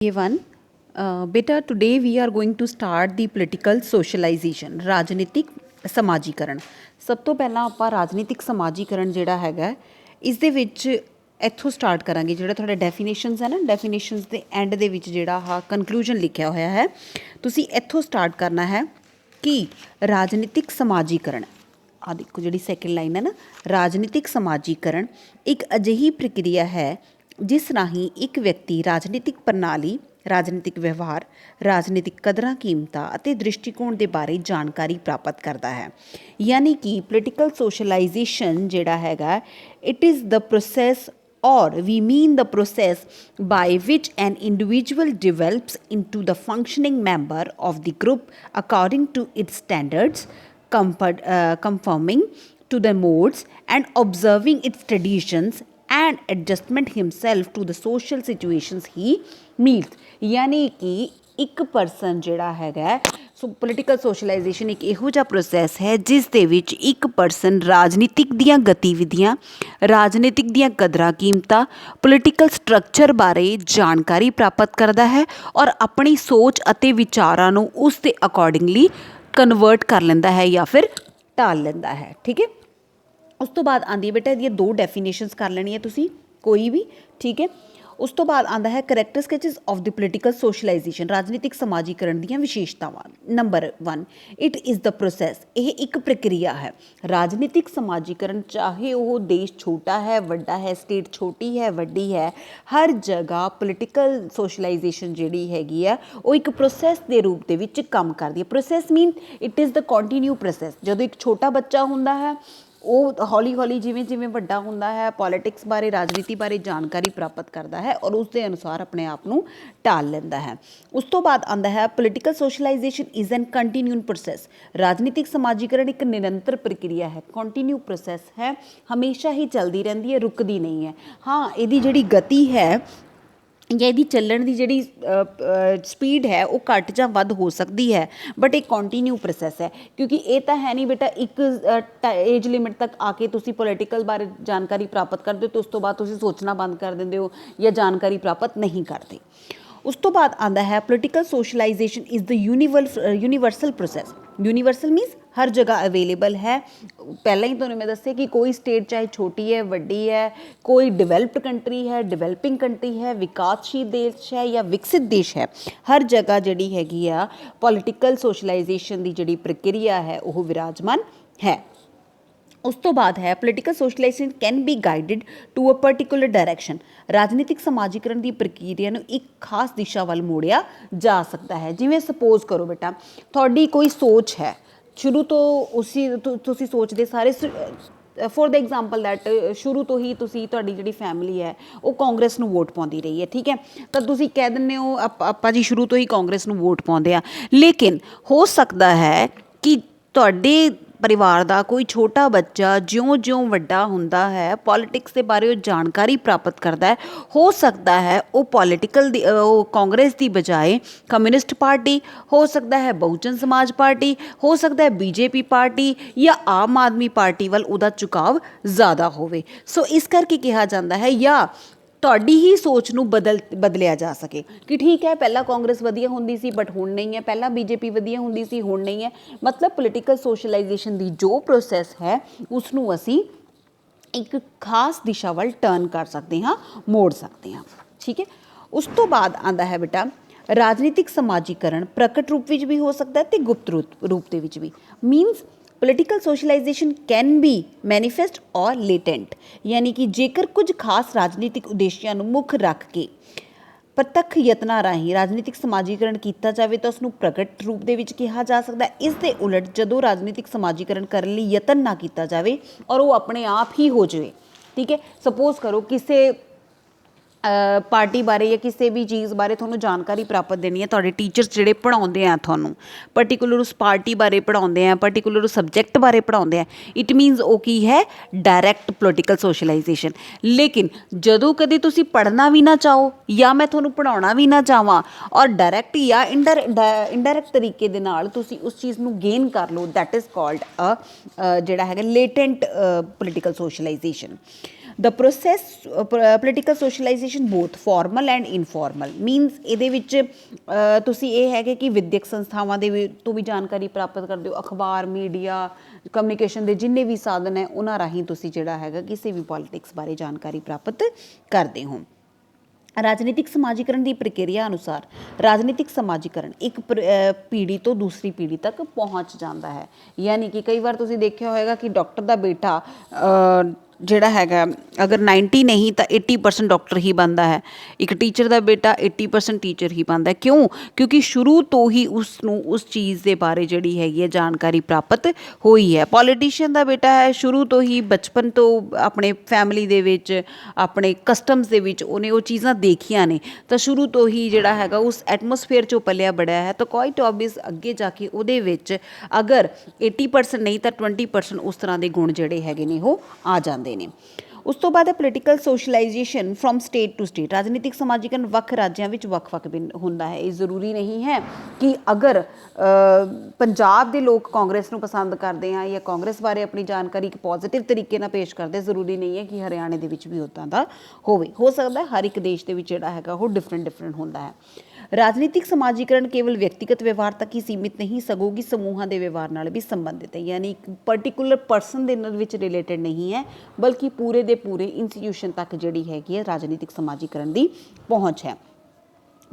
Everyone, beta today we are going to start the political socialization ਰਾਜਨੀਤਿਕ ਸਮਾਜੀਕਰਨ। ਸਭ ਤੋਂ ਪਹਿਲਾਂ ਆਪਾਂ ਰਾਜਨੀਤਿਕ ਸਮਾਜੀਕਰਨ ਜਿਹੜਾ ਹੈਗਾ ਇਸ ਦੇ ਵਿੱਚ ਇੱਥੋਂ ਸਟਾਰਟ ਕਰਾਂਗੇ। ਜਿਹੜਾ ਤੁਹਾਡਾ ਡੈਫੀਨੇਸ਼ਨਸ ਹੈ ਨਾ, ਡੈਫੀਨੇਸ਼ਨਸ ਦੇ ਐਂਡ ਦੇ ਵਿੱਚ ਜਿਹੜਾ ਆਹ ਕਨਕਲੂਜਨ ਲਿਖਿਆ ਹੋਇਆ ਹੈ, ਤੁਸੀਂ ਇੱਥੋਂ ਸਟਾਰਟ ਕਰਨਾ ਹੈ ਕਿ ਰਾਜਨੀਤਿਕ ਸਮਾਜੀਕਰਨ, ਆ ਦੇਖੋ ਜਿਹੜੀ ਸੈਕਿੰਡ ਲਾਈਨ ਹੈ ਨਾ, ਰਾਜਨੀਤਿਕ ਸਮਾਜੀਕਰਨ ਇੱਕ ਅਜਿਹੀ ਪ੍ਰਕਿਰਿਆ ਹੈ ਜਿਸ ਰਾਹੀਂ ਇੱਕ ਵਿਅਕਤੀ ਰਾਜਨੀਤਿਕ ਪ੍ਰਣਾਲੀ, ਰਾਜਨੀਤਿਕ ਵਿਵਹਾਰ, ਰਾਜਨੀਤਿਕ ਕਦਰਾਂ ਕੀਮਤਾਂ ਅਤੇ ਦ੍ਰਿਸ਼ਟੀਕੋਣ ਦੇ ਬਾਰੇ ਜਾਣਕਾਰੀ ਪ੍ਰਾਪਤ ਕਰਦਾ ਹੈ। ਯਾਨੀ ਕਿ ਪੋਲੀਟੀਕਲ ਸੋਸ਼ਲਾਈਜੇਸ਼ਨ ਜਿਹੜਾ ਹੈਗਾ, it is the process or we mean the process by which an individual develops into the functioning member of the group according to its standards, conforming to the modes and observing its traditions and adjustment himself to the social situations he meets। यानी कि ਇੱਕ person ਜਿਹੜਾ ਹੈਗਾ, ਸੋ political socialisation ਇੱਕ ਇਹੋ ਜਿਹਾ process ਹੈ ਜਿਸ ਦੇ ਵਿੱਚ ਇੱਕ ਪਰਸਨ ਰਾਜਨੀਤਿਕ ਦੀਆਂ ਗਤੀਵਿਧੀਆਂ, ਰਾਜਨੀਤਿਕ ਦੀਆਂ ਕਦਰਾਂ ਕੀਮਤਾਂ, ਪੋਲੀਟੀਕਲ ਸਟਰਕਚਰ ਬਾਰੇ ਜਾਣਕਾਰੀ ਪ੍ਰਾਪਤ ਕਰਦਾ ਹੈ ਔਰ ਆਪਣੀ ਸੋਚ ਅਤੇ ਵਿਚਾਰਾਂ ਨੂੰ ਉਸ ਦੇ ਅਕੋਰਡਿੰਗਲੀ ਕਨਵਰਟ ਕਰ ਲੈਂਦਾ ਹੈ ਜਾਂ ਫਿਰ ਢਾਲ ਲੈਂਦਾ ਹੈ। ਠੀਕ ਹੈ, ਉਸ ਤੋਂ ਬਾਅਦ ਆਉਂਦੀ ਹੈ ਬੇਟਾ ਇਹਦੀਆਂ ਦੋ ਡੈਫੀਨੇਸ਼ਨਸ ਕਰ ਲੈਣੀਆਂ ਤੁਸੀਂ ਕੋਈ ਵੀ। ਠੀਕ ਹੈ, ਉਸ ਤੋਂ ਬਾਅਦ ਆਉਂਦਾ ਹੈ character sketches of the political socialisation, ਰਾਜਨੀਤਿਕ ਸਮਾਜੀਕਰਨ ਦੀਆਂ ਵਿਸ਼ੇਸ਼ਤਾਵਾਂ। Number 1, it is the process, ਇਹ ਇੱਕ ਪ੍ਰਕਿਰਿਆ ਹੈ। ਰਾਜਨੀਤਿਕ ਸਮਾਜੀਕਰਨ ਚਾਹੇ ਉਹ ਦੇਸ਼ ਛੋਟਾ ਹੈ, ਵੱਡਾ ਹੈ, ਸਟੇਟ ਛੋਟੀ ਹੈ, ਵੱਡੀ ਹੈ, ਹਰ ਜਗ੍ਹਾ ਪੋਲੀਟੀਕਲ ਸੋਸ਼ਲਾਈਜੇਸ਼ਨ ਜਿਹੜੀ ਹੈਗੀ ਆ ਉਹ ਇੱਕ ਪ੍ਰੋਸੈਸ ਦੇ ਰੂਪ ਦੇ ਵਿੱਚ ਕੰਮ ਕਰਦੀ ਹੈ। Process mean it is the continue process. ਜਦੋਂ ਇੱਕ ਛੋਟਾ ਬੱਚਾ ਹੁੰਦਾ ਹੈ ਉਹ ਹੌਲੀ ਹੌਲੀ ਜਿਵੇਂ ਜਿਵੇਂ ਵੱਡਾ ਹੁੰਦਾ ਹੈ ਪੋਲੀਟਿਕਸ ਬਾਰੇ, ਰਾਜਨੀਤੀ ਬਾਰੇ ਜਾਣਕਾਰੀ ਪ੍ਰਾਪਤ ਕਰਦਾ ਹੈ ਔਰ ਉਸ ਦੇ ਅਨੁਸਾਰ ਆਪਣੇ ਆਪ ਨੂੰ ਢਾਲ ਲੈਂਦਾ ਹੈ। ਉਸ ਤੋਂ ਬਾਅਦ ਆਉਂਦਾ ਹੈ political socialization is an continue process. ਰਾਜਨੀਤਿਕ ਸਮਾਜੀਕਰਨ ਇੱਕ ਨਿਰੰਤਰ ਪ੍ਰਕਿਰਿਆ ਹੈ, ਕੰਟੀਨਿਊ ਪ੍ਰੋਸੈਸ ਹੈ, ਹਮੇਸ਼ਾ ਹੀ ਚੱਲਦੀ ਰਹਿੰਦੀ ਹੈ, ਰੁਕਦੀ ਨਹੀਂ ਹੈ। ਹਾਂ, ਇਹਦੀ ਜਿਹੜੀ ਗਤੀ ਹੈ ਜਾਂ ਇਹਦੀ ਚੱਲਣ ਦੀ ਜਿਹੜੀ ਸਪੀਡ ਹੈ ਉਹ ਘੱਟ ਜਾਂ ਵੱਧ ਹੋ ਸਕਦੀ ਹੈ, ਬਟ ਇਹ ਕੰਟੀਨਿਊ ਪ੍ਰੋਸੈਸ ਹੈ। ਕਿਉਂਕਿ ਇਹ ਤਾਂ ਹੈ ਨਹੀਂ ਬੇਟਾ ਇੱਕ ਏਜ ਲਿਮਿਟ ਤੱਕ ਆ ਕੇ ਤੁਸੀਂ ਪੋਲੀਟੀਕਲ ਬਾਰੇ ਜਾਣਕਾਰੀ ਪ੍ਰਾਪਤ ਕਰਦੇ ਹੋ ਅਤੇ ਉਸ ਤੋਂ ਬਾਅਦ ਤੁਸੀਂ ਸੋਚਣਾ ਬੰਦ ਕਰ ਦਿੰਦੇ ਹੋ ਜਾਂ ਜਾਣਕਾਰੀ ਪ੍ਰਾਪਤ ਨਹੀਂ ਕਰਦੇ। ਉਸ ਤੋਂ ਬਾਅਦ ਆਉਂਦਾ ਹੈ political socialization is the universal process. Universal means ਹਰ ਜਗ੍ਹਾ ਅਵੇਲੇਬਲ ਹੈ। ਪਹਿਲਾਂ ਹੀ ਤੁਹਾਨੂੰ ਮੈਂ ਦੱਸਿਆ ਕਿ ਕੋਈ ਸਟੇਟ ਚਾਹੇ ਛੋਟੀ ਹੈ, ਵੱਡੀ ਹੈ, ਕੋਈ ਡਿਵੈਲਪਡ ਕੰਟਰੀ ਹੈ, ਡਿਵੈਲਪਿੰਗ ਕੰਟਰੀ ਹੈ, ਵਿਕਾਸਸ਼ੀਲ ਦੇਸ਼ ਹੈ ਜਾਂ ਵਿਕਸਿਤ ਦੇਸ਼ ਹੈ, ਹਰ ਜਗ੍ਹਾ ਜਿਹੜੀ ਹੈਗੀ ਆ ਪੋਲੀਟੀਕਲ ਸੋਸ਼ਲਾਈਜੇਸ਼ਨ ਦੀ ਜਿਹੜੀ ਪ੍ਰਕਿਰਿਆ ਹੈ ਉਹ ਵਿਰਾਜਮਾਨ ਹੈ। ਉਸ ਤੋਂ ਬਾਅਦ ਹੈ political socialization can be guided to a particular direction. ਰਾਜਨੀਤਿਕ ਸਮਾਜੀਕਰਨ ਦੀ ਪ੍ਰਕਿਰਿਆ ਨੂੰ ਇੱਕ ਖਾਸ ਦਿਸ਼ਾ ਵੱਲ ਮੋੜਿਆ ਜਾ ਸਕਦਾ ਹੈ। ਜਿਵੇਂ ਸਪੋਜ਼ ਕਰੋ ਬੇਟਾ ਤੁਹਾਡੀ ਕੋਈ ਸੋਚ ਹੈ, ਸ਼ੁਰੂ ਤੋਂ ਤੁਸੀਂ ਸੋਚਦੇ ਸਾਰੇ, ਫੋਰ ਦ ਐਗਜ਼ਾਮਪਲ ਦੈਟ ਸ਼ੁਰੂ ਤੋਂ ਹੀ ਤੁਹਾਡੀ ਜਿਹੜੀ ਫੈਮਿਲੀ ਹੈ ਉਹ ਕਾਂਗਰਸ ਨੂੰ ਵੋਟ ਪਾਉਂਦੀ ਰਹੀ ਹੈ। ਠੀਕ ਹੈ, ਤਾਂ ਤੁਸੀਂ ਕਹਿ ਦਿੰਦੇ ਹੋ ਆਪਾਂ ਜੀ ਸ਼ੁਰੂ ਤੋਂ ਹੀ ਕਾਂਗਰਸ ਨੂੰ ਵੋਟ ਪਾਉਂਦੇ ਆ। ਲੇਕਿਨ ਹੋ ਸਕਦਾ ਹੈ ਕਿ ਤੁਹਾਡੇ ਪਰਿਵਾਰ ਦਾ ਕੋਈ ਛੋਟਾ ਬੱਚਾ ਜਿਉਂ-ਜਿਉਂ ਵੱਡਾ ਹੁੰਦਾ ਹੈ ਪੋਲੀਟਿਕਸ ਦੇ ਬਾਰੇ ਉਹ ਜਾਣਕਾਰੀ ਪ੍ਰਾਪਤ ਕਰਦਾ ਹੈ, ਹੋ ਸਕਦਾ ਹੈ ਉਹ ਉਹ ਕਾਂਗਰਸ ਦੀ ਬਜਾਏ ਕਮਿਊਨਿਸਟ ਪਾਰਟੀ, ਹੋ ਸਕਦਾ ਹੈ ਬਹੁਜਨ ਸਮਾਜ ਪਾਰਟੀ, ਹੋ ਸਕਦਾ ਹੈ BJP ਪਾਰਟੀ ਜਾਂ ਆਮ ਆਦਮੀ ਪਾਰਟੀ ਵੱਲ ਉਹਦਾ ਝੁਕਾਵ ਜ਼ਿਆਦਾ ਹੋਵੇ। ਸੋ ਇਸ ਕਰਕੇ ਕਿਹਾ ਜਾਂਦਾ ਹੈ ਜਾਂ ਤੁਹਾਡੀ ਹੀ ਸੋਚ ਨੂੰ ਬਦਲਿਆ ਜਾ ਸਕੇ ਕਿ ਠੀਕ ਹੈ ਪਹਿਲਾਂ ਕਾਂਗਰਸ ਵਧੀਆ ਹੁੰਦੀ ਸੀ ਬਟ ਹੁਣ ਨਹੀਂ ਹੈ, ਪਹਿਲਾਂ BJP ਵਧੀਆ ਹੁੰਦੀ ਸੀ ਹੁਣ ਨਹੀਂ ਹੈ। ਮਤਲਬ ਪੋਲੀਟੀਕਲ ਸੋਸ਼ਲਾਈਜੇਸ਼ਨ ਦੀ ਜੋ ਪ੍ਰੋਸੈਸ ਹੈ ਉਸ ਨੂੰ ਅਸੀਂ ਇੱਕ ਖਾਸ ਦਿਸ਼ਾ ਵੱਲ ਟਰਨ ਕਰ ਸਕਦੇ ਹਾਂ, ਮੋੜ ਸਕਦੇ ਹਾਂ। ਠੀਕ ਹੈ, ਉਸ ਤੋਂ ਬਾਅਦ ਆਉਂਦਾ ਹੈ ਬੇਟਾ ਰਾਜਨੀਤਿਕ ਸਮਾਜੀਕਰਨ ਪ੍ਰਕਟ ਰੂਪ ਵਿੱਚ ਵੀ ਹੋ ਸਕਦਾ ਅਤੇ ਗੁਪਤ ਰੂਪ ਦੇ ਵਿੱਚ ਵੀ। Means political socialization can be manifest or latent, ਯਾਨੀ ਕਿ ਜੇਕਰ ਕੁਝ ਖਾਸ ਰਾਜਨੀਤਿਕ ਉਦੇਸ਼ਾਂ ਨੂੰ ਮੁੱਖ ਰੱਖ ਕੇ ਪ੍ਰਤੱਖ ਯਤਨਾਂ ਰਾਹੀਂ ਰਾਜਨੀਤਿਕ ਸਮਾਜੀਕਰਨ ਕੀਤਾ ਜਾਵੇ ਤਾਂ ਉਸਨੂੰ ਪ੍ਰਗਟ ਰੂਪ ਦੇ ਵਿੱਚ ਕਿਹਾ ਜਾ ਸਕਦਾ। ਇਸ ਦੇ ਉਲਟ ਜਦੋਂ ਰਾਜਨੀਤਿਕ ਸਮਾਜੀਕਰਨ ਕਰਨ ਲਈ ਯਤਨ ਨਾ ਕੀਤਾ ਜਾਵੇ ਔਰ ਉਹ ਆਪਣੇ ਆਪ ਹੀ ਹੋ ਜਾਵੇ। ਠੀਕ ਹੈ, ਸਪੋਜ਼ ਕਰੋ ਕਿਸੇ ਪਾਰਟੀ ਬਾਰੇ ਜਾਂ ਕਿਸੇ ਵੀ ਚੀਜ਼ ਬਾਰੇ ਤੁਹਾਨੂੰ ਜਾਣਕਾਰੀ ਪ੍ਰਾਪਤ ਦੇਣੀ ਹੈ, ਤੁਹਾਡੇ ਟੀਚਰਸ ਜਿਹੜੇ ਪੜ੍ਹਾਉਂਦੇ ਆ ਤੁਹਾਨੂੰ ਪਰਟੀਕੂਲਰ ਉਸ ਪਾਰਟੀ ਬਾਰੇ ਪੜ੍ਹਾਉਂਦੇ ਆ, ਪਰਟੀਕੂਲਰ ਉਸ ਸਬਜੈਕਟ ਬਾਰੇ ਪੜ੍ਹਾਉਂਦੇ ਆ, ਇਟ ਮੀਨਸ ਉਹ ਕੀ ਹੈ ਡਾਇਰੈਕਟ ਪੋਲੀਟੀਕਲ ਸੋਸ਼ਲਾਈਜੇਸ਼ਨ। ਲੇਕਿਨ ਜਦੋਂ ਕਦੇ ਤੁਸੀਂ ਪੜ੍ਹਨਾ ਵੀ ਨਾ ਚਾਹੋ ਜਾਂ ਮੈਂ ਤੁਹਾਨੂੰ ਪੜ੍ਹਾਉਣਾ ਵੀ ਨਾ ਚਾਹਵਾਂ ਔਰ ਡਾਇਰੈਕਟ ਜਾਂ ਇੰਡਾਇਰੈਕਟ ਤਰੀਕੇ ਦੇ ਨਾਲ ਤੁਸੀਂ ਉਸ ਚੀਜ਼ ਨੂੰ ਗੇਨ ਕਰ ਲਓ, ਦੈਟ ਇਜ਼ ਕਾਲਡ ਜਿਹੜਾ ਹੈਗਾ Latent political socialisation. The process political socialisation both formal and informal means ਇਹਦੇ ਵਿੱਚ ਤੁਸੀਂ ਇਹ ਹੈਗੇ ਕਿ ਵਿਦਿਅਕ ਸੰਸਥਾਵਾਂ ਦੇ ਤੋਂ ਵੀ ਜਾਣਕਾਰੀ ਪ੍ਰਾਪਤ ਕਰਦੇ ਹੋ, ਅਖਬਾਰ, ਮੀਡੀਆ, ਕਮਿਊਨੀਕੇਸ਼ਨ ਦੇ ਜਿੰਨੇ ਵੀ ਸਾਧਨ ਹੈ ਉਹਨਾਂ ਰਾਹੀਂ ਤੁਸੀਂ ਜਿਹੜਾ ਹੈਗਾ ਕਿਸੇ ਵੀ ਪੋਲੀਟਿਕਸ ਬਾਰੇ ਜਾਣਕਾਰੀ ਪ੍ਰਾਪਤ ਕਰਦੇ ਹੋ। ਰਾਜਨੀਤਿਕ ਸਮਾਜੀਕਰਨ ਦੀ ਪ੍ਰਕਿਰਿਆ ਅਨੁਸਾਰ ਰਾਜਨੀਤਿਕ ਸਮਾਜੀਕਰਨ ਇੱਕ ਪੀੜ੍ਹੀ ਤੋਂ ਦੂਸਰੀ ਪੀੜ੍ਹੀ ਤੱਕ ਪਹੁੰਚ ਜਾਂਦਾ ਹੈ। ਯਾਨੀ ਕਿ ਕਈ ਵਾਰ ਤੁਸੀਂ ਦੇਖਿਆ ਹੋਏਗਾ ਕਿ ਡਾਕਟਰ ਦਾ ਬੇਟਾ ਜਿਹੜਾ ਹੈਗਾ ਅਗਰ 90 ਨਹੀਂ ਤਾਂ 80% ਡਾਕਟਰ ਹੀ ਬਣਦਾ ਹੈ, ਇੱਕ ਟੀਚਰ ਦਾ ਬੇਟਾ 80% ਟੀਚਰ ਹੀ ਬਣਦਾ। ਕਿਉਂ? ਕਿਉਂਕਿ ਸ਼ੁਰੂ ਤੋਂ ਹੀ ਉਸ ਨੂੰ ਉਸ ਚੀਜ਼ ਦੇ ਬਾਰੇ ਜਿਹੜੀ ਹੈਗੀ ਹੈ ਜਾਣਕਾਰੀ ਪ੍ਰਾਪਤ ਹੋਈ ਹੈ। ਪੋਲੀਟੀਸ਼ੀਅਨ ਦਾ ਬੇਟਾ ਹੈ, ਸ਼ੁਰੂ ਤੋਂ ਹੀ ਬਚਪਨ ਤੋਂ ਆਪਣੇ ਫੈਮਿਲੀ ਦੇ ਵਿੱਚ, ਆਪਣੇ ਕਸਟਮਸ ਦੇ ਵਿੱਚ ਉਹਨੇ ਉਹ ਚੀਜ਼ਾਂ ਦੇਖੀਆਂ ਨੇ, ਤਾਂ ਸ਼ੁਰੂ ਤੋਂ ਹੀ ਜਿਹੜਾ ਹੈਗਾ ਉਸ ਐਟਮੋਸਫੇਅਰ 'ਚੋਂ ਪਲਿਆ ਬੜਿਆ ਹੈ, ਤਾਂ ਕੁਆਇਟ ਓਬਵੀਅਸ ਅੱਗੇ ਜਾ ਕੇ ਉਹਦੇ ਵਿੱਚ ਅਗਰ 80% ਨਹੀਂ ਤਾਂ 20% ਉਸ ਤਰ੍ਹਾਂ ਦੇ ਗੁਣ ਜਿਹੜੇ ਹੈਗੇ ਨੇ ਉਹ ਆ ਜਾਂਦੇ ਨੇ। ਉਸ ਤੋਂ ਬਾਅਦ ਹੈ political socialization from state to state. ਰਾਜਨੀਤਿਕ ਸਮਾਜੀਕਰਨ ਵੱਖ ਰਾਜਾਂ ਵਿੱਚ ਵੱਖ-ਵੱਖ ਹੁੰਦਾ ਹੈ। ਇਹ ਜ਼ਰੂਰੀ ਨਹੀਂ ਹੈ ਕਿ ਅਗਰ ਪੰਜਾਬ ਦੇ ਲੋਕ ਕਾਂਗਰਸ ਨੂੰ ਪਸੰਦ ਕਰਦੇ ਆ ਜਾਂ ਕਾਂਗਰਸ ਬਾਰੇ ਆਪਣੀ ਜਾਣਕਾਰੀ ਇੱਕ ਪੋਜ਼ੀਟਿਵ ਤਰੀਕੇ ਨਾਲ ਪੇਸ਼ ਕਰਦੇ, ਜ਼ਰੂਰੀ ਨਹੀਂ ਹੈ ਕਿ ਹਰਿਆਣੇ ਦੇ ਵਿੱਚ ਵੀ ਉੱਦਾਂ ਦਾ ਹੋਵੇ। ਹੋ ਸਕਦਾ ਹਰ ਇੱਕ ਦੇਸ਼ ਦੇ ਵਿੱਚ ਜਿਹੜਾ ਹੈਗਾ ਉਹ ਡਿਫਰੈਂਟ ਹੁੰਦਾ ਹੈ। ਰਾਜਨੀਤਿਕ ਸਮਾਜੀਕਰਨ ਕੇਵਲ ਵਿਅਕਤੀਗਤ ਵਿਵਹਾਰ ਤੱਕ ਹੀ ਸੀਮਿਤ ਨਹੀਂ ਸਗੋਂ ਕਿ ਸਮੂਹਾਂ ਦੇ ਵਿਵਹਾਰ ਨਾਲ ਵੀ ਸੰਬੰਧਿਤ ਹੈ। ਯਾਨੀ ਇੱਕ ਪਰਟੀਕੂਲਰ ਪਰਸਨ ਦੇ ਨਾਲ ਵਿੱਚ ਰਿਲੇਟਡ ਨਹੀਂ ਹੈ, ਬਲਕਿ ਪੂਰੇ ਦੇ ਪੂਰੇ ਇੰਸਟੀਟਿਊਸ਼ਨ ਤੱਕ ਜਿਹੜੀ ਹੈਗੀ ਹੈ ਰਾਜਨੀਤਿਕ ਸਮਾਜੀਕਰਨ ਦੀ ਪਹੁੰਚ ਹੈ।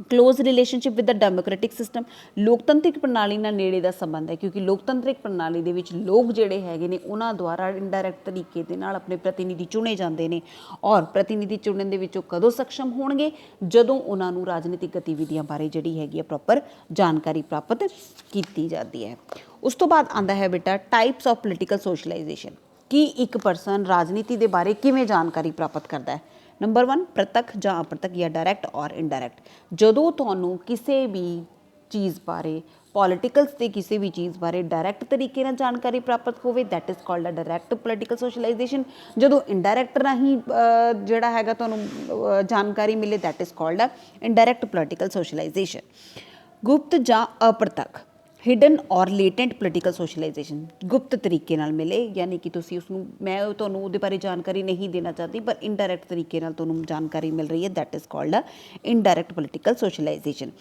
Close relationship with the democratic system. ਲੋਕਤੰਤਰਿਕ ਪ੍ਰਣਾਲੀ ਨਾਲ ਨੇੜੇ ਦਾ ਸੰਬੰਧ ਹੈ, ਕਿਉਂਕਿ ਲੋਕਤੰਤਰਿਕ ਪ੍ਰਣਾਲੀ ਦੇ ਵਿੱਚ ਲੋਕ ਜਿਹੜੇ ਹੈਗੇ ਨੇ ਉਹਨਾਂ ਦੁਆਰਾ ਇਨਡਾਇਰੈਕਟ ਤਰੀਕੇ ਦੇ ਨਾਲ ਆਪਣੇ ਪ੍ਰਤੀਨਿਧੀ ਚੁਣੇ ਜਾਂਦੇ ਨੇ, ਔਰ ਪ੍ਰਤੀਨਿਧੀ ਚੁਣਨ ਦੇ ਵਿੱਚ ਉਹ ਕਦੋਂ ਸક્ષਮ ਹੋਣਗੇ? ਜਦੋਂ ਉਹਨਾਂ ਨੂੰ ਰਾਜਨੀਤਿਕ ਗਤੀਵਿਧੀਆਂ ਬਾਰੇ ਜਿਹੜੀ ਹੈਗੀ ਹੈ ਪ੍ਰੋਪਰ ਜਾਣਕਾਰੀ ਪ੍ਰਾਪਤ ਕੀਤੀ ਜਾਂਦੀ ਹੈ। ਉਸ ਤੋਂ ਬਾਅਦ ਆਉਂਦਾ ਹੈ ਬੇਟਾ ਟਾਈਪਸ ਆਫ ਪੋਲੀਟੀਕਲ ਸੋਸ਼ਲਾਈਜੇਸ਼ਨ, ਕਿ ਇੱਕ ਪਰਸਨ ਰਾਜਨੀਤੀ ਦੇ ਬਾਰੇ ਕਿਵੇਂ ਜਾਣਕਾਰੀ ਪ੍ਰਾਪਤ ਕਰਦਾ ਹੈ। ਨੰਬਰ 1 ਪ੍ਰਤੱਖ ਜਾਂ ਅਪ੍ਰਤੱਖ ਜਾਂ ਡਾਇਰੈਕਟ ਔਰ ਇਨਡਾਇਰੈਕਟ। ਜਦੋਂ ਤੁਹਾਨੂੰ ਕਿਸੇ ਵੀ ਚੀਜ਼ ਬਾਰੇ, ਪੋਲੀਟੀਕਲਸ ਦੇ ਕਿਸੇ ਵੀ ਚੀਜ਼ ਬਾਰੇ ਡਾਇਰੈਕਟ ਤਰੀਕੇ ਨਾਲ ਜਾਣਕਾਰੀ ਪ੍ਰਾਪਤ ਹੋਵੇ, that is called a direct political socialization. ਜਦੋਂ ਇਨਡਾਇਰੈਕਟ ਰਾਹੀਂ ਜਿਹੜਾ ਹੈਗਾ ਤੁਹਾਨੂੰ ਜਾਣਕਾਰੀ ਮਿਲੇ, that is called a indirect political socialization. ਗੁਪਤ ਜਾਂ ਅਪ੍ਰਤੱਖ hidden or latent political socialization, ਗੁਪਤ ਤਰੀਕੇ ਨਾਲ ਮਿਲੇ, ਯਾਨੀ ਕਿ ਤੁਸੀਂ ਉਸਨੂੰ, ਮੈਂ ਤੁਹਾਨੂੰ ਉਹਦੇ ਬਾਰੇ ਜਾਣਕਾਰੀ ਨਹੀਂ ਦੇਣਾ ਚਾਹਤੀ, ਪਰ ਇਨਡਾਇਰੈਕਟ ਤਰੀਕੇ ਨਾਲ ਤੁਹਾਨੂੰ ਜਾਣਕਾਰੀ ਮਿਲ ਰਹੀ ਹੈ, that is called a indirect political socialization.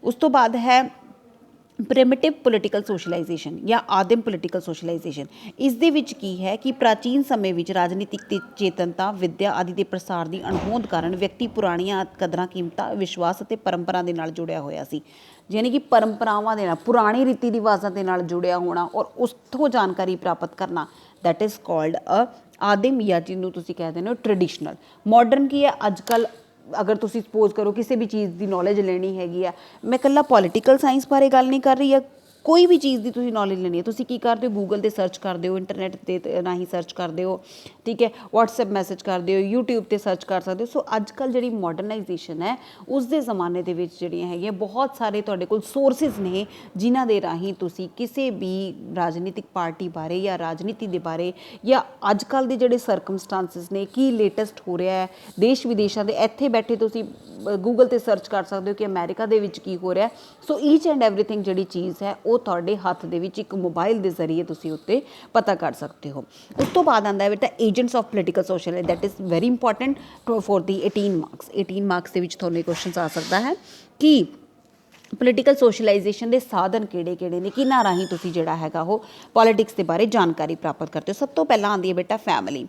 ਉਸ ਤੋਂ ਬਾਅਦ ਹੈ ਪ੍ਰਿਮਿਟਿਵ ਪੋਲੀਟੀਕਲ ਸੋਸ਼ਲਾਈਜੇਸ਼ਨ ਜਾਂ ਆਦਿਮ ਪੋਲੀਟੀਕਲ ਸੋਸ਼ਲਾਈਜੇਸ਼ਨ। ਇਸ ਦੇ ਵਿੱਚ ਕੀ ਹੈ ਕਿ ਪ੍ਰਾਚੀਨ ਸਮੇਂ ਵਿੱਚ ਰਾਜਨੀਤਿਕ ਚੇਤਨਤਾ, ਵਿੱਦਿਆ ਆਦਿ ਦੇ ਪ੍ਰਸਾਰ ਦੀ ਅਣਹੋਂਦ ਕਾਰਨ ਵਿਅਕਤੀ ਪੁਰਾਣੀਆਂ ਕਦਰਾਂ ਕੀਮਤਾਂ, ਵਿਸ਼ਵਾਸ ਅਤੇ ਪਰੰਪਰਾ ਦੇ ਨਾਲ ਜੁੜਿਆ ਹੋਇਆ ਸੀ। ਯਾਨੀ ਕਿ ਪਰੰਪਰਾਵਾਂ ਦੇ ਨਾਲ, ਪੁਰਾਣੀ ਰੀਤੀ ਰਿਵਾਜ਼ਾਂ ਦੇ ਨਾਲ ਜੁੜਿਆ ਹੋਣਾ ਔਰ ਉਸ ਤੋਂ ਜਾਣਕਾਰੀ ਪ੍ਰਾਪਤ ਕਰਨਾ, ਦੈਟ ਇਜ਼ ਕਾਲਡ ਅ ਆਦਿਮ, ਜਾਂ ਜਿਹਨੂੰ ਤੁਸੀਂ ਕਹਿ ਦਿੰਦੇ ਹੋ ਟ੍ਰੈਡੀਸ਼ਨਲ। ਮਾਡਰਨ ਕੀ ਹੈ? ਅੱਜ ਕੱਲ੍ਹ ਅਗਰ ਤੁਸੀਂ ਸਪੋਜ਼ ਕਰੋ ਕਿਸੇ ਵੀ ਚੀਜ਼ ਦੀ ਨੌਲੇਜ ਲੈਣੀ ਹੈਗੀ ਆ, ਮੈਂ ਇਕੱਲਾ ਪੋਲੀਟੀਕਲ ਸਾਇੰਸ ਬਾਰੇ ਗੱਲ ਨਹੀਂ ਕਰ ਰਹੀ, ਆ ਕੋਈ ਵੀ ਚੀਜ਼ ਦੀ ਤੁਸੀਂ ਨੌਲੇਜ ਲੈਣੀ ਹੈ, ਤੁਸੀਂ ਕੀ ਕਰਦੇ ਹੋ? ਗੂਗਲ 'ਤੇ ਸਰਚ ਕਰਦੇ ਹੋ, ਇੰਟਰਨੈਟ ਦੇ ਰਾਹੀਂ ਸਰਚ ਕਰਦੇ ਹੋ, ਠੀਕ ਹੈ, ਵਟਸਐਪ ਮੈਸੇਜ ਕਰਦੇ ਹੋ, ਯੂਟਿਊਬ 'ਤੇ ਸਰਚ ਕਰ ਸਕਦੇ ਹੋ। ਸੋ ਅੱਜ ਕੱਲ੍ਹ ਜਿਹੜੀ ਮਾਡਰਨਾਈਜੇਸ਼ਨ ਹੈ ਉਸ ਦੇ ਜ਼ਮਾਨੇ ਦੇ ਵਿੱਚ ਜਿਹੜੀਆਂ ਹੈਗੀਆਂ ਬਹੁਤ ਸਾਰੇ ਤੁਹਾਡੇ ਕੋਲ ਸੋਰਸਿਸ ਨੇ, ਜਿਨ੍ਹਾਂ ਦੇ ਰਾਹੀਂ ਤੁਸੀਂ ਕਿਸੇ ਵੀ ਰਾਜਨੀਤਿਕ ਪਾਰਟੀ ਬਾਰੇ ਜਾਂ ਰਾਜਨੀਤੀ ਦੇ ਬਾਰੇ ਜਾਂ ਅੱਜ ਕੱਲ੍ਹ ਦੇ ਜਿਹੜੇ ਸਰਕਮਸਟਾਂਸਿਸ ਨੇ, ਕੀ ਲੇਟੈਸਟ ਹੋ ਰਿਹਾ ਹੈ ਦੇਸ਼ ਵਿਦੇਸ਼ਾਂ ਦੇ, ਇੱਥੇ ਬੈਠੇ ਤੁਸੀਂ ਗੂਗਲ 'ਤੇ ਸਰਚ ਕਰ ਸਕਦੇ ਹੋ ਕਿ ਅਮਰੀਕਾ ਦੇ ਵਿੱਚ ਕੀ ਹੋ ਰਿਹਾ। ਸੋ ਈਚ ਐਂਡ ਐਵਰੀਥਿੰਗ ਜਿਹੜੀ ਚੀਜ਼ ਹੈ ਉਹ ਤੁਹਾਡੇ ਹੱਥ ਦੇ ਵਿੱਚ ਇੱਕ ਮੋਬਾਈਲ ਦੇ ਜ਼ਰੀਏ ਤੁਸੀਂ ਉੱਤੇ ਪਤਾ ਕਰ ਸਕਦੇ ਹੋ। ਉਸ ਤੋਂ ਬਾਅਦ ਆਉਂਦਾ ਹੈ ਬੇਟਾ agents of political social, that is very important for the 18 marks. 18 marks ਦੇ ਵਿੱਚ ਤੁਹਾਨੂੰ ਇਹ ਕੁਐਸਚਨਸ ਆ ਸਕਦਾ ਹੈ ਕਿ ਪੋਲੀਟੀਕਲ ਸੋਸ਼ਲਾਈਜੇਸ਼ਨ ਦੇ ਸਾਧਨ ਕਿਹੜੇ ਨੇ, ਕਿਹਨਾਂ ਰਾਹੀਂ ਤੁਸੀਂ ਜਿਹੜਾ ਹੈਗਾ ਉਹ ਪੋਲੀਟਿਕਸ ਦੇ ਬਾਰੇ ਜਾਣਕਾਰੀ ਪ੍ਰਾਪਤ ਕਰਦੇ ਹੋ। ਸਭ ਤੋਂ ਪਹਿਲਾਂ ਆਉਂਦੀ ਹੈ ਬੇਟਾ ਫੈਮਿਲੀ।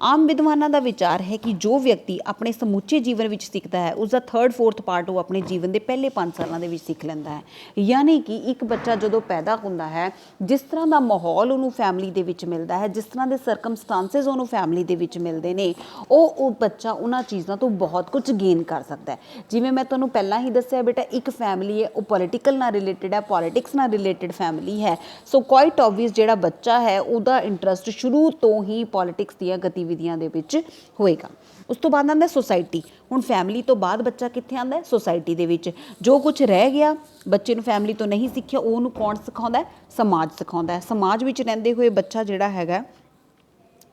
ਆਮ ਵਿਦਵਾਨਾਂ ਦਾ ਵਿਚਾਰ ਹੈ ਕਿ ਜੋ ਵਿਅਕਤੀ ਆਪਣੇ ਸਮੁੱਚੇ ਜੀਵਨ ਵਿੱਚ ਸਿੱਖਦਾ ਹੈ, ਉਸ ਦਾ 3/4 ਪਾਰਟ ਉਹ ਆਪਣੇ ਜੀਵਨ ਦੇ ਪਹਿਲੇ 5 ਸਾਲਾਂ ਦੇ ਵਿੱਚ ਸਿੱਖ ਲੈਂਦਾ ਹੈ। ਯਾਨੀ ਕਿ ਇੱਕ ਬੱਚਾ ਜਦੋਂ ਪੈਦਾ ਹੁੰਦਾ ਹੈ, ਜਿਸ ਤਰ੍ਹਾਂ ਦਾ ਮਾਹੌਲ ਉਹਨੂੰ ਫੈਮਿਲੀ ਦੇ ਵਿੱਚ ਮਿਲਦਾ ਹੈ, ਜਿਸ ਤਰ੍ਹਾਂ ਦੇ ਸਰਕਮਸਟਾਂਸਿਸ ਉਹਨੂੰ ਫੈਮਿਲੀ ਦੇ ਵਿੱਚ ਮਿਲਦੇ ਨੇ, ਉਹ ਬੱਚਾ ਉਹਨਾਂ ਚੀਜ਼ਾਂ ਤੋਂ ਬਹੁਤ ਕੁਝ ਗੇਨ ਕਰ ਸਕਦਾ ਹੈ। ਜਿਵੇਂ ਮੈਂ ਤੁਹਾਨੂੰ ਪਹਿਲਾਂ ਹੀ ਦੱਸਿਆ ਬੇਟਾ, ਇੱਕ ਫੈਮਿਲੀ ਉਹ ਪੋਲੀਟੀਕਲ ਨਾਲ ਰਿਲੇਟਡ ਹੈ, ਪੋਲੀਟਿਕਸ ਨਾਲ ਰਿਲੇਟਡ ਫੈਮਿਲੀ ਹੈ। ਸੋ ਕੁਆਇਟ ਓਬਵੀਅਸ ਜਿਹੜਾ ਬੱਚਾ ਹੈ ਉਹਦਾ ਇੰਟਰਸਟ ਸ਼ੁਰੂ ਤੋਂ ਹੀ ਪੋਲੀਟਿਕਸ ਦੀਆਂ ਗਤੀਵਿਧੀਆਂ ਦੇ ਵਿੱਚ ਹੋਏਗਾ। ਉਸ ਤੋਂ ਬਾਅਦ ਆਉਂਦਾ ਸੋਸਾਇਟੀ। ਹੁਣ ਫੈਮਿਲੀ ਤੋਂ ਬਾਅਦ ਬੱਚਾ ਕਿੱਥੇ ਆਉਂਦਾ ਹੈ? ਸੋਸਾਇਟੀ ਦੇ ਵਿੱਚ। ਜੋ ਕੁਝ ਰਹਿ ਗਿਆ ਬੱਚੇ ਨੂੰ ਫੈਮਿਲੀ ਤੋਂ ਨਹੀਂ ਸਿੱਖਿਆ, ਉਹਨੂੰ ਕੌਣ ਸਿਖਾਉਂਦਾ ਹੈ? ਸਮਾਜ ਸਿਖਾਉਂਦਾ ਹੈ। ਸਮਾਜ ਵਿੱਚ ਰਹਿੰਦੇ ਹੋਏ ਬੱਚਾ ਜਿਹੜਾ ਹੈਗਾ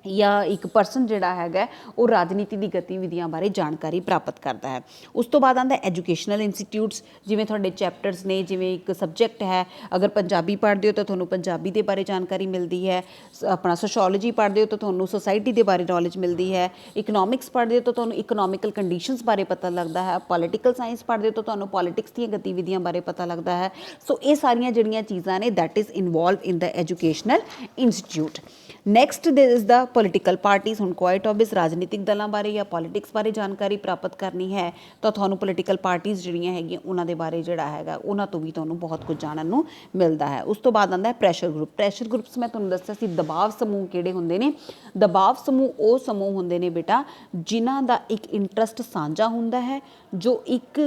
ਜਾਂ ਇੱਕ ਪਰਸਨ ਜਿਹੜਾ ਹੈਗਾ ਉਹ ਰਾਜਨੀਤੀ ਦੀ ਗਤੀਵਿਧੀਆਂ ਬਾਰੇ ਜਾਣਕਾਰੀ ਪ੍ਰਾਪਤ ਕਰਦਾ ਹੈ। ਉਸ ਤੋਂ ਬਾਅਦ ਆਉਂਦਾ ਐਜੂਕੇਸ਼ਨਲ ਇੰਸਟੀਟਿਊਟਸ, ਜਿਵੇਂ ਤੁਹਾਡੇ ਚੈਪਟਰਸ ਨੇ, ਜਿਵੇਂ ਇੱਕ ਸਬਜੈਕਟ ਹੈ, ਅਗਰ ਪੰਜਾਬੀ ਪੜ੍ਹਦੇ ਹੋ ਤਾਂ ਤੁਹਾਨੂੰ ਪੰਜਾਬੀ ਦੇ ਬਾਰੇ ਜਾਣਕਾਰੀ ਮਿਲਦੀ ਹੈ, ਆਪਣਾ ਸੋਸ਼ੋਲੋਜੀ ਪੜ੍ਹਦੇ ਹੋ ਤਾਂ ਤੁਹਾਨੂੰ ਸੋਸਾਇਟੀ ਦੇ ਬਾਰੇ ਨੌਲੇਜ ਮਿਲਦੀ ਹੈ, ਇਕਨੋਮਿਕਸ ਪੜ੍ਹਦੇ ਹੋ ਤਾਂ ਤੁਹਾਨੂੰ ਇਕਨੋਮਿਕਲ ਕੰਡੀਸ਼ਨਸ ਬਾਰੇ ਪਤਾ ਲੱਗਦਾ ਹੈ, ਪੋਲੀਟੀਕਲ ਸਾਇੰਸ ਪੜ੍ਹਦੇ ਹੋ ਤਾਂ ਤੁਹਾਨੂੰ ਪੋਲੀਟਿਕਸ ਦੀਆਂ ਗਤੀਵਿਧੀਆਂ ਬਾਰੇ ਪਤਾ ਲੱਗਦਾ ਹੈ। ਸੋ ਇਹ ਸਾਰੀਆਂ ਜਿਹੜੀਆਂ ਚੀਜ਼ਾਂ ਨੇ that is involve in the educational institute. Next is the political parties. ਹੁਣ ਕੁਆਇਟ ਓਬਵੀਅਸ ਰਾਜਨੀਤਿਕ ਦਲਾਂ ਬਾਰੇ ਜਾਂ ਪੋਲੀਟਿਕਸ ਬਾਰੇ ਜਾਣਕਾਰੀ ਪ੍ਰਾਪਤ ਕਰਨੀ ਹੈ ਤਾਂ ਤੁਹਾਨੂੰ ਪੋਲੀਟੀਕਲ ਪਾਰਟੀਜ਼ ਜਿਹੜੀਆਂ ਹੈਗੀਆਂ ਉਹਨਾਂ ਦੇ ਬਾਰੇ ਜਿਹੜਾ ਹੈਗਾ ਉਹਨਾਂ ਤੋਂ ਵੀ ਤੁਹਾਨੂੰ ਬਹੁਤ ਕੁਝ ਜਾਣਨ ਨੂੰ ਮਿਲਦਾ ਹੈ। ਉਸ ਤੋਂ ਬਾਅਦ ਆਉਂਦਾ ਹੈ ਪ੍ਰੈਸ਼ਰ ਗਰੁੱਪ। ਪ੍ਰੈਸ਼ਰ ਗਰੁੱਪਸ ਮੈਂ ਤੁਹਾਨੂੰ ਦੱਸਿਆ ਸੀ ਦਬਾਅ ਸਮੂਹ ਕਿਹੜੇ ਹੁੰਦੇ ਨੇ। ਦਬਾਅ ਸਮੂਹ ਉਹ ਸਮੂਹ ਹੁੰਦੇ ਨੇ ਬੇਟਾ ਜਿਨ੍ਹਾਂ ਦਾ ਇੱਕ ਇੰਟਰਸਟ ਸਾਂਝਾ ਹੁੰਦਾ ਹੈ, ਜੋ ਇੱਕ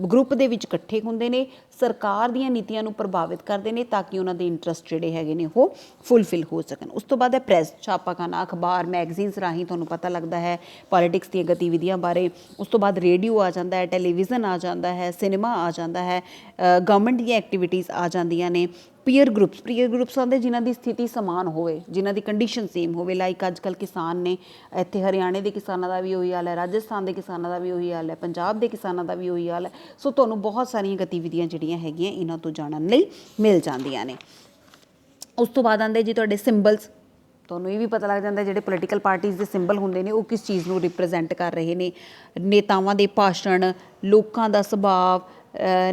ਗਰੁੱਪ ਦੇ ਵਿੱਚ ਇਕੱਠੇ ਹੁੰਦੇ ਨੇ, ਸਰਕਾਰ ਦੀਆਂ ਨੀਤੀਆਂ ਨੂੰ ਪ੍ਰਭਾਵਿਤ ਕਰਦੇ ਨੇ ਤਾਂ ਕਿ ਉਹਨਾਂ ਦੇ ਇੰਟਰਸਟ ਜਿਹੜੇ ਹੈਗੇ ਨੇ ਉਹ ਫੁੱਲਫਿਲ ਹੋ ਸਕਣ। ਉਸ ਤੋਂ ਬਾਅਦ ਹੈ ਪ੍ਰੈਸ, ਛਾਪਾਖਾਨਾ, ਅਖਬਾਰ, ਮੈਗਜ਼ੀਨਸ ਰਾਹੀਂ ਤੁਹਾਨੂੰ ਪਤਾ ਲੱਗਦਾ ਹੈ ਪੋਲੀਟਿਕਸ ਦੀਆਂ ਗਤੀਵਿਧੀਆਂ ਬਾਰੇ। ਉਸ ਤੋਂ ਬਾਅਦ ਰੇਡੀਓ ਆ ਜਾਂਦਾ ਹੈ, ਟੈਲੀਵਿਜ਼ਨ ਆ ਜਾਂਦਾ ਹੈ, ਸਿਨੇਮਾ ਆ ਜਾਂਦਾ ਹੈ, ਗਵਰਨਮੈਂਟ ਦੀਆਂ ਐਕਟੀਵਿਟੀਜ਼ ਆ ਜਾਂਦੀਆਂ ਨੇ। ਪੀਅਰ ਗਰੁੱਪਸ, ਪੀਅਰ ਗਰੁੱਪਸ ਆਉਂਦੇ ਜਿਨ੍ਹਾਂ ਦੀ ਸਥਿਤੀ ਸਮਾਨ ਹੋਵੇ, ਜਿਨ੍ਹਾਂ ਦੀ ਕੰਡੀਸ਼ਨ ਸੇਮ ਹੋਵੇ। ਲਾਈਕ ਅੱਜ ਕੱਲ੍ਹ ਕਿਸਾਨ ਨੇ, ਇੱਥੇ ਹਰਿਆਣੇ ਦੇ ਕਿਸਾਨਾਂ ਦਾ ਵੀ ਉਹੀ ਹਾਲ ਹੈ, ਰਾਜਸਥਾਨ ਦੇ ਕਿਸਾਨਾਂ ਦਾ ਵੀ ਉਹੀ ਹਾਲ ਹੈ, ਪੰਜਾਬ ਦੇ ਕਿਸਾਨਾਂ ਦਾ ਵੀ ਉਹੀ ਹਾਲ ਹੈ। ਸੋ ਤੁਹਾਨੂੰ ਬਹੁਤ ਸਾਰੀਆਂ ਗਤੀਵਿਧੀਆਂ ਜਿਹੜੀਆਂ ਹੈਗੀਆਂ ਇਹਨਾਂ ਤੋਂ ਜਾਣਨ ਲਈ ਮਿਲ ਜਾਂਦੀਆਂ ਨੇ। ਉਸ ਤੋਂ ਬਾਅਦ ਆਉਂਦੇ ਜੀ ਤੁਹਾਡੇ ਸਿੰਬਲਸ। ਤੁਹਾਨੂੰ ਇਹ ਵੀ ਪਤਾ ਲੱਗ ਜਾਂਦਾ ਜਿਹੜੇ ਪੋਲੀਟੀਕਲ ਪਾਰਟੀਜ਼ ਦੇ ਸਿੰਬਲ ਹੁੰਦੇ ਨੇ ਉਹ ਕਿਸ ਚੀਜ਼ ਨੂੰ ਰਿਪਰੈਜ਼ੈਂਟ ਕਰ ਰਹੇ ਨੇ। ਨੇਤਾਵਾਂ ਦੇ ਭਾਸ਼ਣ, ਲੋਕਾਂ ਦਾ ਸੁਭਾਅ,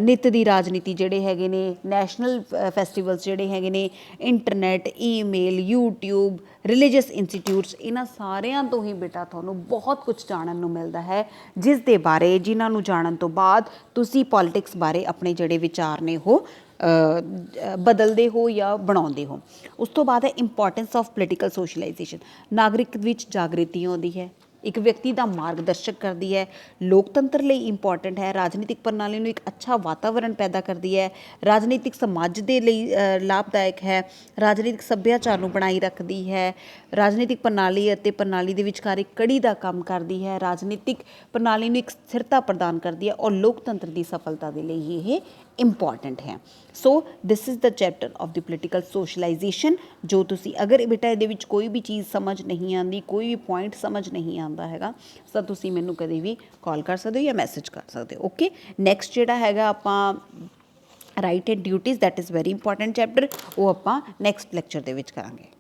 ਨਿੱਤ ਦੀ ਰਾਜਨੀਤੀ ਜਿਹੜੇ ਹੈਗੇ ਨੇ, ਨੈਸ਼ਨਲ ਫੈਸਟੀਵਲਸ ਜਿਹੜੇ ਹੈਗੇ ਨੇ, internet, email, YouTube, religious institutes, ਇਹਨਾਂ ਸਾਰਿਆਂ ਤੋਂ ਹੀ ਬੇਟਾ ਤੁਹਾਨੂੰ ਬਹੁਤ ਕੁਝ ਜਾਣਨ ਨੂੰ ਮਿਲਦਾ ਹੈ ਜਿਸ ਦੇ ਬਾਰੇ, ਜਿਨ੍ਹਾਂ ਨੂੰ ਜਾਣਨ ਤੋਂ ਬਾਅਦ ਤੁਸੀਂ ਪੋਲੀਟਿਕਸ ਬਾਰੇ ਆਪਣੇ ਜਿਹੜੇ ਵਿਚਾਰ ਨੇ ਉਹ ਬਦਲਦੇ ਹੋ ਜਾਂ ਬਣਾਉਂਦੇ ਹੋ। ਉਸ ਤੋਂ ਬਾਅਦ ਹੈ ਇੰਪੋਰਟੈਂਸ ਆਫ ਪੋਲੀਟੀਕਲ ਸੋਸ਼ਲਾਈਜੇਸ਼ਨ। ਨਾਗਰਿਕ ਵਿੱਚ ਜਾਗ੍ਰਿਤੀ ਆਉਂਦੀ ਹੈ, ਇੱਕ ਵਿਅਕਤੀ ਦਾ ਮਾਰਗਦਰਸ਼ਕ ਕਰਦੀ ਹੈ, ਲੋਕਤੰਤਰ ਲਈ ਇੰਪੋਰਟੈਂਟ ਹੈ, ਰਾਜਨੀਤਿਕ ਪ੍ਰਣਾਲੀ ਨੂੰ ਇੱਕ ਅੱਛਾ ਵਾਤਾਵਰਣ ਪੈਦਾ ਕਰਦੀ ਹੈ, ਰਾਜਨੀਤਿਕ ਸਮਾਜ ਦੇ ਲਈ ਲਾਭਦਾਇਕ ਹੈ, ਰਾਜਨੀਤਿਕ ਸੱਭਿਆਚਾਰ ਨੂੰ ਬਣਾਈ ਰੱਖਦੀ ਹੈ, ਰਾਜਨੀਤਿਕ ਪ੍ਰਣਾਲੀ ਅਤੇ ਪ੍ਰਣਾਲੀ ਦੇ ਵਿਚਕਾਰ ਇੱਕ ਕੜੀ ਦਾ ਕੰਮ ਕਰਦੀ ਹੈ, ਰਾਜਨੀਤਿਕ ਪ੍ਰਣਾਲੀ ਨੂੰ ਇੱਕ ਸਥਿਰਤਾ ਪ੍ਰਦਾਨ ਕਰਦੀ ਹੈ ਔਰ ਲੋਕਤੰਤਰ ਦੀ ਸਫਲਤਾ ਦੇ ਲਈ ਇਹ ਇੰਪੋਰਟੈਂਟ ਹੈ। So this is the chapter of the political socialization. ਜੋ ਤੁਸੀਂ ਅਗਰ ਬੇਟਾ ਇਹਦੇ ਵਿੱਚ ਕੋਈ ਵੀ ਚੀਜ਼ ਸਮਝ ਨਹੀਂ ਆਉਂਦੀ, ਕੋਈ ਵੀ ਪੁਆਇੰਟ ਸਮਝ ਨਹੀਂ ਆਉਂਦਾ ਹੈਗਾ ਤਾਂ ਤੁਸੀਂ ਮੈਨੂੰ ਕਦੇ ਵੀ ਕਾਲ ਕਰ ਸਕਦੇ ਹੋ ਜਾਂ ਮੈਸੇਜ ਕਰ ਸਕਦੇ ਹੋ। ਓਕੇ, ਨੈਕਸਟ ਜਿਹੜਾ ਹੈਗਾ ਆਪਾਂ right and duties, that is very important chapter, ਉਹ ਆਪਾਂ ਨੈਕਸਟ ਲੈਕਚਰ ਦੇ ਵਿੱਚ ਕਰਾਂਗੇ।